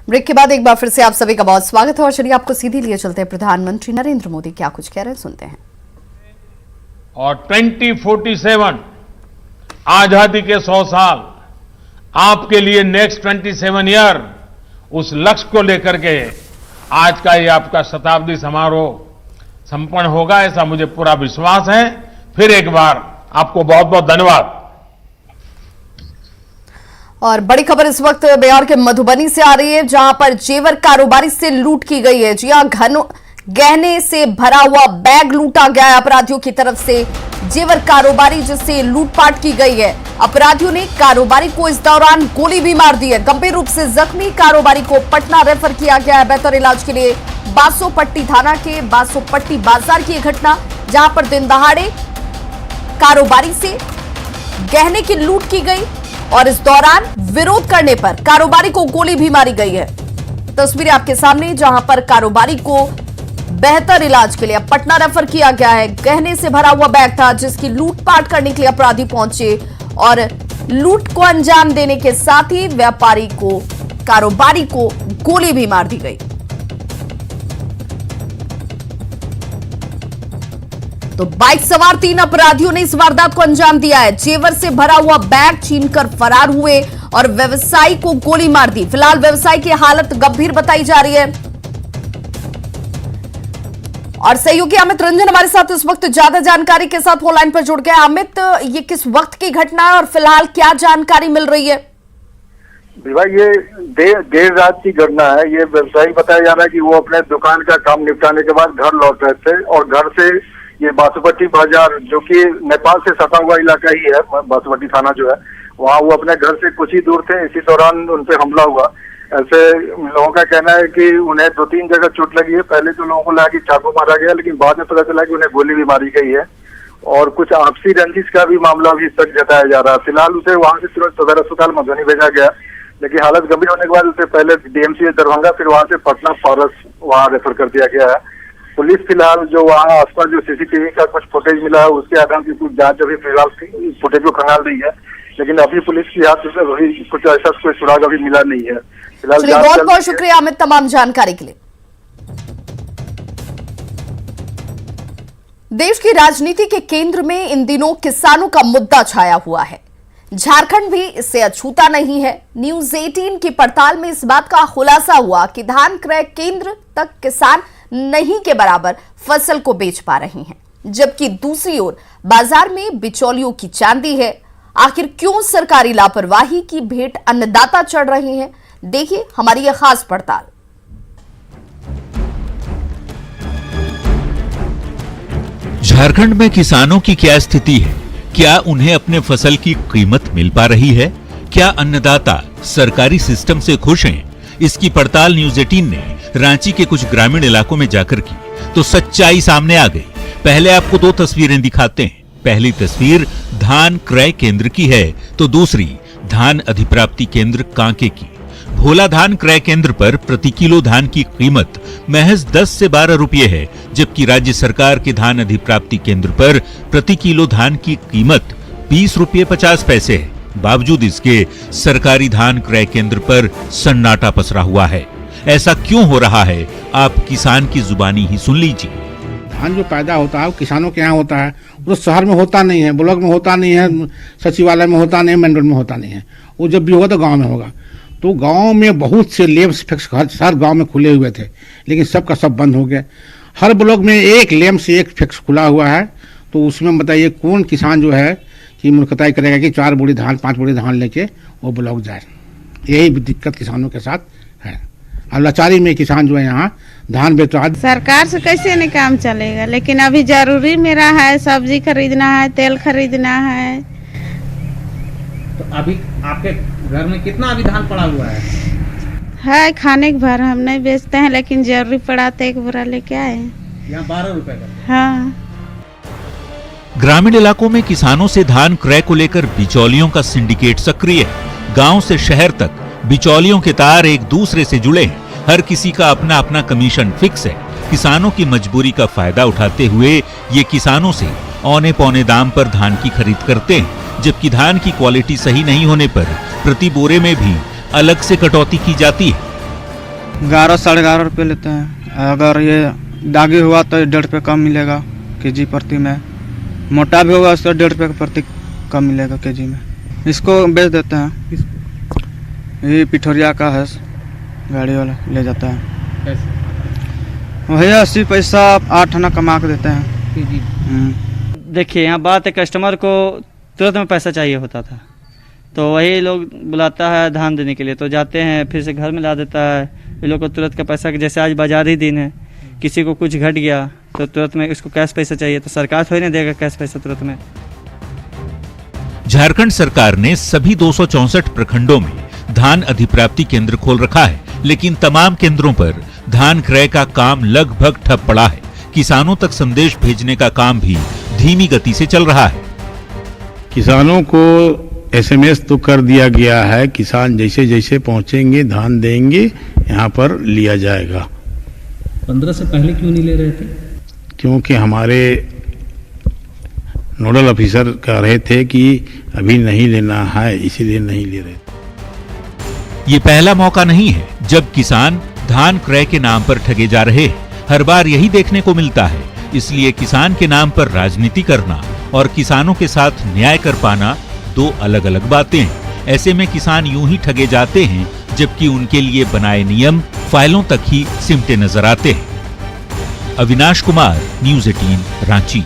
Break के बाद एक बार फिर से आप सभी का बहुत स्वागत है और चलिए आपको सीधे लिए चलते हैं प्रधानमंत्री नरेंद्र मोदी क्या कुछ कह रहे हैं, सुनते हैं। और 2047 आजादी के 100 साल आपके लिए नेक्स्ट 27 ईयर उस लक्ष्य को लेकर के आज का ये आपका शताब्दी समारोह संपन्न होगा, ऐसा मुझे पूरा विश्वास है। फिर एक बार आपको बहुत बहुत धन्यवाद। और बड़ी खबर इस वक्त बिहार के मधुबनी से आ रही है, जहां पर जेवर कारोबारी से लूट की गई है। जी हां, गहने से भरा हुआ बैग लूटा गया है अपराधियों की तरफ से। जेवर कारोबारी जिससे लूटपाट की गई है, अपराधियों ने कारोबारी को इस दौरान गोली भी मार दी है। गंभीर रूप से जख्मी कारोबारी को पटना रेफर किया गया है बेहतर इलाज के लिए। बासोपट्टी थाना के बासोपट्टी बाजार की घटना, जहां पर दिन दहाड़े कारोबारी से गहने की लूट की गई और इस दौरान विरोध करने पर कारोबारी को गोली भी मारी गई है। तस्वीरें आपके सामने, जहां पर कारोबारी को बेहतर इलाज के लिए पटना रेफर किया गया है। गहने से भरा हुआ बैग था जिसकी लूटपाट करने के लिए अपराधी पहुंचे और लूट को अंजाम देने के साथ ही कारोबारी को गोली भी मार दी गई। तो बाइक सवार 3 अपराधियों ने इस वारदात को अंजाम दिया है। जेवर से भरा हुआ बैग छीनकर फरार हुए और व्यवसायी को गोली मार दी। फिलहाल व्यवसायी की हालत गंभीर बताई जा रही है। और सहयोगी अमित रंजन हमारे साथ इस वक्त ज्यादा जानकारी के साथ फोन लाइन पर जुड़ गया। अमित, ये किस वक्त की घटना है और फिलहाल क्या जानकारी मिल रही है? भाई, ये देर रात की घटना है। ये व्यवसायी बताया जा रहा है कि वो अपने दुकान का काम निपटाने के बाद घर लौट रहे थे और घर से ये बासोपट्टी बाजार, जो कि नेपाल से सटा हुआ इलाका ही है, बासोपट्टी थाना जो है, वहाँ वो अपने घर से कुछ ही दूर थे। इसी दौरान उन पे हमला हुआ। ऐसे लोगों का कहना है कि उन्हें 2-3 जगह चोट लगी है। पहले तो लोगों को लगा कि चाकू मारा गया, लेकिन बाद में पता चला कि उन्हें गोली भी मारी गई है और कुछ आपसी रंजिश का भी मामला भी सच जताया जा रहा है। फिलहाल उसे वहां से तुरंत सदर अस्पताल मधुबनी भेजा गया, लेकिन हालत गंभीर होने के बाद उसे पहले डीएमसीएच दरभंगा, फिर वहां से पटना फॉरेस्ट वहां रेफर कर दिया गया है। पुलिस फिलहाल जो वहाँ आसपास जो सीसीटीवी का कुछ फुटेज मिला है उसके आधार की कुछ जांच अभी फिलहाल फुटेज को खंगाल रही है, लेकिन अभी पुलिस की हाथ से अभी कुछ ऐसा कोई सुराग अभी मिला नहीं है। फिलहाल बहुत बहुत शुक्रिया अमित तमाम जानकारी के लिए। देश की राजनीति के केंद्र में इन दिनों किसानों का मुद्दा छाया हुआ है। झारखंड भी इससे अछूता नहीं है। न्यूज 18 की पड़ताल में इस बात का खुलासा हुआ कि धान क्रय केंद्र तक किसान नहीं के बराबर फसल को बेच पा रहे हैं, जबकि दूसरी ओर बाजार में बिचौलियों की चांदी है। आखिर क्यों सरकारी लापरवाही की भेंट अन्नदाता चढ़ रहे हैं? देखिए हमारी यह खास पड़ताल। झारखंड में किसानों की क्या स्थिति है? क्या उन्हें अपने फसल की कीमत मिल पा रही है? क्या अन्नदाता सरकारी सिस्टम से खुश हैं? इसकी पड़ताल न्यूज 18 ने रांची के कुछ ग्रामीण इलाकों में जाकर की तो सच्चाई सामने आ गई। पहले आपको 2 तस्वीरें दिखाते हैं। पहली तस्वीर धान क्रय केंद्र की है तो दूसरी धान अधिप्राप्ति केंद्र कांके की। भोला धान क्रय केंद्र पर प्रति किलो धान की कीमत महज 10 से 12 रुपये है, जबकि राज्य सरकार के धान अधिप्राप्ति केंद्र पर प्रति किलो धान की कीमत 20 रुपये 50 पैसे है। बावजूद इसके सरकारी धान क्रय केंद्र पर सन्नाटा पसरा हुआ है। ऐसा क्यों हो रहा है, आप किसान की जुबानी ही सुन लीजिए। धान जो पैदा होता है वो किसानों के यहाँ होता है, वो शहर में होता नहीं है, ब्लॉक में होता नहीं है, सचिवालय में होता नहीं है, मंडल में होता नहीं है। वो जब भी होगा तो गांव में होगा। तो गांव में बहुत से लेम्स फिक्स हर गांव में खुले हुए थे, लेकिन सबका सब बंद हो गया। हर ब्लॉक में एक लेम्स एक फिक्स खुला हुआ है। तो उसमें बताइए कौन किसान जो है कि मूर्खताई करेगा कि 4 बोरी धान 5 बोरी धान लेके वो ब्लॉक जाए। यही दिक्कत किसानों के साथ है। और लाचारी में किसान जो है यहाँ धान बेचवा। सरकार से कैसे नहीं काम चलेगा, लेकिन अभी जरूरी मेरा है, सब्जी खरीदना है, तेल खरीदना है। तो अभी आपके घर में कितना अभी धान पड़ा हुआ है? खाने के भर हम नहीं बेचते हैं, लेकिन जरूरी पड़ा तो 1 बोरा लेके आए। यहाँ 12 रुपए का। हाँ। ग्रामीण इलाकों में किसानों से धान क्रय को लेकर बिचौलियों का सिंडिकेट सक्रिय है। गांव से शहर तक बिचौलियों के तार एक दूसरे से जुड़े हैं। हर किसी का अपना अपना कमीशन फिक्स है। किसानों की मजबूरी का फायदा उठाते हुए ये किसानों से औने पौने दाम पर धान की खरीद करते हैं, जबकि धान की क्वालिटी सही नहीं होने पर प्रति बोरे में भी अलग से कटौती की जाती है। 11 साढ़े 11 रुपये लेते हैं। अगर ये दागी हुआ तो 1.5 रुपये कम मिलेगा केजी प्रति में। मोटा भी होगा उसका 1.5 रुपये प्रति कम मिलेगा केजी में। इसको बेच देते हैं। ये पिठोरिया का है, गाड़ी वाला ले जाता है। कैसे? वही 80 पैसा 8 आना कमा के देते हैं। देखिए यहाँ बात है, कस्टमर को तुरंत में पैसा चाहिए होता था, तो वही लोग बुलाता है धान देने के लिए, तो जाते हैं, फिर से घर में ला देता है। ये लोग को तुरंत का पैसा, जैसे आज बाजारी दिन है, किसी को कुछ घट गया तो तुरंत में इसको कैश पैसा चाहिए, तो सरकार थोड़ी ना देगा कैश पैसा तुरंत में। झारखंड सरकार ने सभी 264 प्रखंडों में धान अधिप्राप्ति केंद्र खोल रखा है, लेकिन तमाम केंद्रों पर धान क्रय का काम लगभग ठप पड़ा है। किसानों तक संदेश भेजने का काम भी धीमी गति से चल रहा है। किसानों को SMS तो कर दिया गया है, किसान जैसे जैसे पहुंचेंगे धान देंगे, यहाँ पर लिया जाएगा। 15 से पहले क्यों नहीं ले रहे थे? क्योंकि हमारे नोडल ऑफिसर कह रहे थे कि अभी नहीं लेना है, इसीलिए नहीं ले रहे थे। ये पहला मौका नहीं है जब किसान धान क्रय के नाम पर ठगे जा रहे हैं। हर बार यही देखने को मिलता है। इसलिए किसान के नाम पर राजनीति करना और किसानों के साथ न्याय कर पाना दो अलग अलग बातें हैं। ऐसे में किसान यूं ही ठगे जाते हैं, जबकि उनके लिए बनाए नियम फाइलों तक ही सिमटे नजर आते हैं। अविनाश कुमार, न्यूज़ 18, रांची।